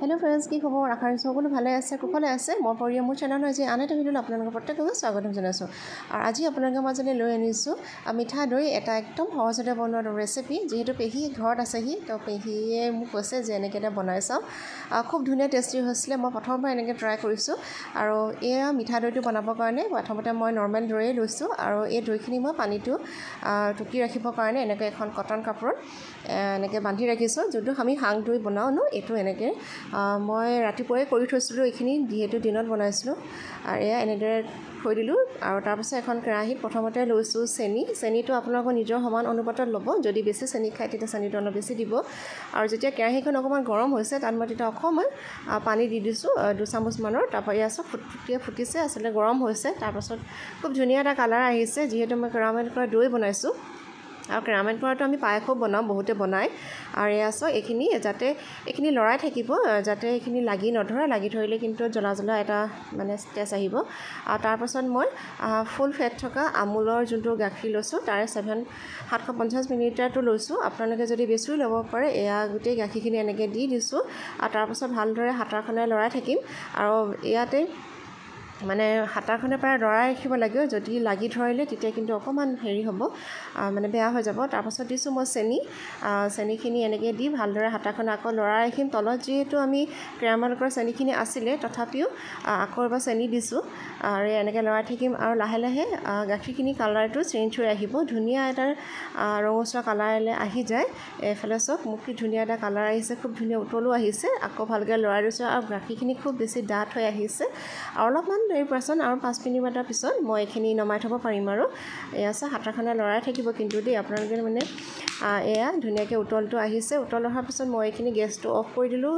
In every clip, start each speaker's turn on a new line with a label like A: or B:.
A: hello friends की खबर आशा राखिছোঁ সকলো ভালে আছে কুশলে আছে মই পৰিয়া মোৰ চেনেলত আজি আন এটা ভিডিঅ'ত আপোনালোকক প্ৰত্যেককে স্বাগতম জনাইছোঁ আৰু আজি আপোনালোকৰ মাজলৈ লৈ আনিছোঁ মিঠা দৈ এটা একদম সহজতে বনোৱা ৰেচিপি যেহেতু পেহী ঘৰত আছেহি তো পেহীয়ে মোক কৈছে যে এনেকৈ এটা বনাই চাওঁ খুব ধুনীয়া টেষ্টি হৈছিলে মই প্ৰথমবাৰ এনেকৈ ট্ৰাই কৰিছোঁ আৰু এয়া মিঠা দৈটো বনাবৰ কাৰণে প্ৰথমতে মই নৰ্মেল দৈয়ে লৈছোঁ আৰু এই দৈখিনি মই পানীটো টুকি ৰাখিবৰ কাৰণে এনেকৈ এখন কটন কাপোৰত এনেকৈ বান্ধি ৰাখিছোঁ যোনটো আমি হাং দৈ বনাওঁ ন এইটো এনেকৈ মই ৰাতিপুৱাই কৰি থৈছিলোঁ এইখিনি যিহেতু দিনত বনাইছিলোঁ আৰু এয়া এনেদৰে থৈ দিলোঁ আৰু তাৰপিছত এখন কেৰাহীত প্ৰথমতে লৈছোঁ চেনিটো আপোনালোকৰ নিজৰ সমান অনুপাতত ল'ব যদি বেছি চেনি খায় তেতিয়া চেনিটো অলপ বেছি দিব আৰু যেতিয়া কেৰাহীখন অকণমান গৰম হৈছে তাত মই তেতিয়া অকণমান পানী দি দিছোঁ 2 চামুচমানৰ তাৰপৰা এয়া চব ফুটিছে আচলতে গৰম হৈছে তাৰপাছত খুব ধুনীয়া এটা কালাৰ আহিছে যিহেতু মই কেৰামেল কৰা দৈ বনাইছোঁ আৰু কেৰামেল কৰাটো আমি পায়সো বনাওঁ বহুতে বনায় আৰু এয়া চাওক এইখিনি লৰাই থাকিব যাতে এইখিনি লাগি নধৰে লাগি ধৰিলে কিন্তু জ্বলা এটা মানে টেষ্ট আহিব আৰু তাৰপাছত মই ফুল ফেট থকা আমুলৰ যোনটো গাখীৰ লৈছোঁ তাৰে 750 মিলিলিটাৰটো লৈছোঁ আপোনালোকে যদি বেছিও ল'ব পাৰে এয়া গোটেই গাখীৰখিনি এনেকৈ দি দিছোঁ আৰু তাৰপাছত ভালদৰে হাতাখনে লৰাই থাকিম আৰু ইয়াতে মানে হাতাখনে প্ৰায় লৰাই ৰাখিব লাগিব যদি লাগি ধৰিলে তেতিয়া কিন্তু অকণমান হেৰি হ'ব মানে বেয়া হৈ যাব তাৰপাছত দিছোঁ মই চেনিখিনি এনেকৈ দি ভালদৰে হাতাখনে আকৌ লৰাই ৰাখিম তলত যিহেতু আমি কেৰামেল কৰা চেনিখিনি আছিলে তথাপিও আকৌ এবাৰ চেনি দিছোঁ আৰু এনেকৈ লৰাই থাকিম আৰু লাহে লাহে গাখীৰখিনি কালাৰটো চেঞ্জ হৈ আহিব ধুনীয়া এটা ৰঙচুৱা কালাৰলৈ আহি যায় এফালে চব মোক কি ধুনীয়া এটা কালাৰ আহিছে খুব ধুনীয়া উতলো আহিছে আকৌ ভালকৈ লৰাই দিছোঁ আৰু গাখীৰখিনি খুব বেছি ডাঠ হৈ আহিছে আৰু অলপমান দেৰি পাছত আৰু 5 মিনিটৰ পিছত মই এইখিনি নমাই থ'ব পাৰিম আৰু এয়া আছে হাতাখনে লৰাই থাকিব কিন্তু দেই আপোনালোকে মানে এয়া ধুনীয়াকৈ উতলটো আহিছে উতল অহাৰ পিছত মই এইখিনি গেছটো অফ কৰি দিলোঁ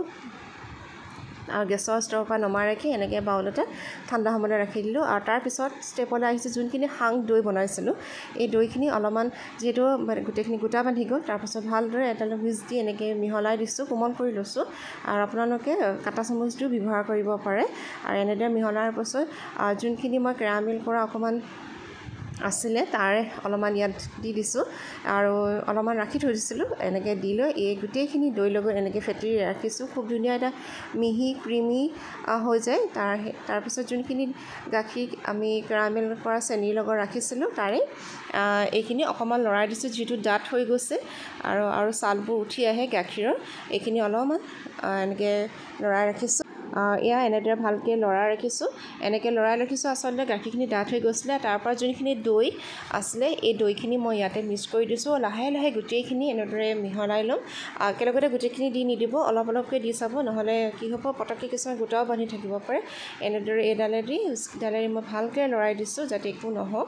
A: আৰু গেছৰ ষ্ট'ভৰ পৰা নমাই ৰাখি এনেকৈ বাউলতে ঠাণ্ডা হ'বলৈ ৰাখি দিলোঁ আৰু তাৰপিছত ষ্টেপলৈ আহিছে যোনখিনি হাং দৈ বনাইছিলোঁ এই দৈখিনি অলপমান যিহেতু গোটেইখিনি গোটা বান্ধি গ'ল তাৰপাছত ভালদৰে এটা ভিজ দি এনেকৈ মিহলাই দিছোঁ কোমল কৰি লৈছোঁ আৰু আপোনালোকে কাটা চামুচটোও ব্যৱহাৰ কৰিব পাৰে আৰু এনেদৰে মিহলাৰ পাছত যোনখিনি মই কেৰামেল কৰা অকণমান আছিলে তাৰে অলপমান ইয়াত দি দিছোঁ আৰু অলপমান ৰাখি থৈ দিছিলোঁ এনেকৈ দি লৈ এই গোটেইখিনি দৈ লগত এনেকৈ ফেটি ৰাখিছোঁ খুব ধুনীয়া এটা মিহি ক্ৰিমি হৈ যায় তাৰপিছত যোনখিনি গাখীৰ আমি কেৰামেল কৰা চেনিৰ লগত ৰাখিছিলোঁ তাৰে এইখিনি অকণমান লৰাই দিছোঁ যিটো ডাঠ হৈ গৈছে আৰু ছালবোৰ উঠি আহে গাখীৰৰ এইখিনি অলপমান এনেকৈ লৰাই ৰাখিছোঁ এয়া এনেদৰে ভালকৈ লৰাই ৰাখিছোঁ আচলতে গাখীৰখিনি ডাঠ হৈ গৈছিলে তাৰপৰা যোনখিনি দৈ আছিলে এই দৈখিনি মই ইয়াতে মিক্স কৰি দিছোঁ লাহে লাহে গোটেইখিনি এনেদৰে মিহলাই ল'ম একেলগতে গোটেইখিনি দি নিদিব অলপকৈ দি চাব নহ'লে কি হ'ব পটককৈ কিছুমান গোটাও বান্ধি থাকিব পাৰে এনেদৰে এইডালেদি মই ভালকৈ লৰাই দিছোঁ যাতে একো নহওক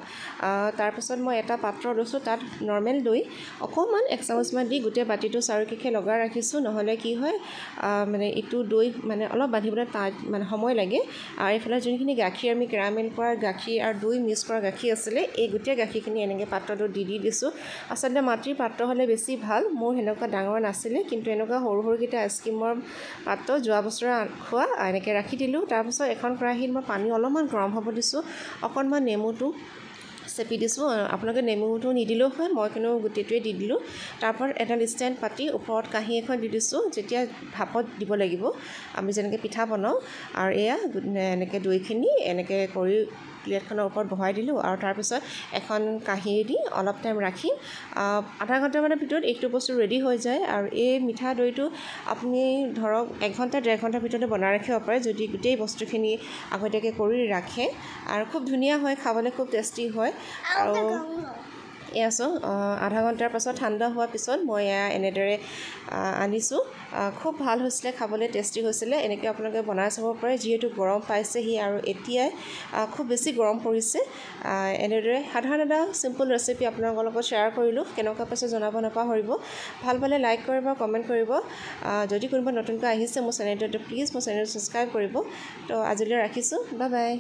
A: তাৰপিছত মই এটা পাত্ৰ লৈছোঁ তাত নৰ্মেল দৈ অকণমান 1 চামুচমান দি গোটেই বাতিটো চাৰিওকাষে লগাই ৰাখিছোঁ নহ'লে কি হয় মানে ইটো দৈ মানে অলপ বান্ধিবলৈ মানে সময় লাগে আৰু এইফালে যোনখিনি গাখীৰ আমি কেৰামেল কৰা গাখীৰ আৰু দৈ মিক্স কৰা গাখীৰ আছিলে এই গোটেই গাখীৰখিনি এনেকৈ পাত্ৰটো দি দিছোঁ আচলতে মাটিৰ পাত্ৰ হ'লে বেছি ভাল মোৰ সেনেকুৱা ডাঙৰ নাছিলে কিন্তু এনেকুৱা সৰুকেইটা আইচক্ৰীমৰ পাত্ৰ যোৱা বছৰ খোৱা এনেকৈ ৰাখি দিলোঁ তাৰপিছত এখন কেৰাহীত মই পানী অলপমান গৰম হ'ব দিছোঁ অকণমান নেমুটো চেপি দিছোঁ আপোনালোকে নেমুটো নিদিলেও হয় মই কিন্তু গোটেইটোৱে দি দিলোঁ তাৰপৰা এডাল ষ্টেণ্ড পাতি ওপৰত কাঁহী এখন দি দিছোঁ যেতিয়া ভাপত দিব লাগিব আমি যেনেকৈ পিঠা বনাওঁ আৰু এয়া এনেকৈ দৈখিনি এনেকৈ কৰি প্লেটখনৰ ওপৰত বহাই দিলোঁ আৰু তাৰপিছত এখন কাঁহী দি অলপ টাইম ৰাখি আধা ঘণ্টামানৰ ভিতৰত এইটো বস্তু ৰেডি হৈ যায় আৰু এই মিঠা দৈটো আপুনি ধৰক 1 ঘণ্টা 1.5 ঘণ্টাৰ ভিতৰতে বনাই ৰাখিব পাৰে যদি গোটেই বস্তুখিনি আগতীয়াকৈ কৰি ৰাখে আৰু খুব ধুনীয়া হয় খাবলৈ খুব টেষ্টি হয় আৰু এয়া চাওক আধা ঘণ্টাৰ পাছত ঠাণ্ডা হোৱাৰ পিছত মই এয়া এনেদৰে আনিছোঁ খুব ভাল হৈছিলে খাবলৈ টেষ্টি হৈছিলে এনেকৈ আপোনালোকে বনাই চাব পাৰে যিহেতু গৰম পাইছেহি আৰু এতিয়াই খুব বেছি গৰম পৰিছে এনেদৰে সাধাৰণ এটা চিম্পল ৰেচিপি আপোনালোকৰ লগত শ্বেয়াৰ কৰিলোঁ কেনেকুৱা পাইছে জনাব নাপাহৰিব ভাল পালে লাইক কৰিব কমেণ্ট কৰিব যদি কোনোবা নতুনকৈ আহিছে মোৰ চেনেলটো প্লিজ মোৰ চেনেলটো ছাবস্ক্ৰাইব কৰিব তো আজিলৈ ৰাখিছোঁ বাই বাই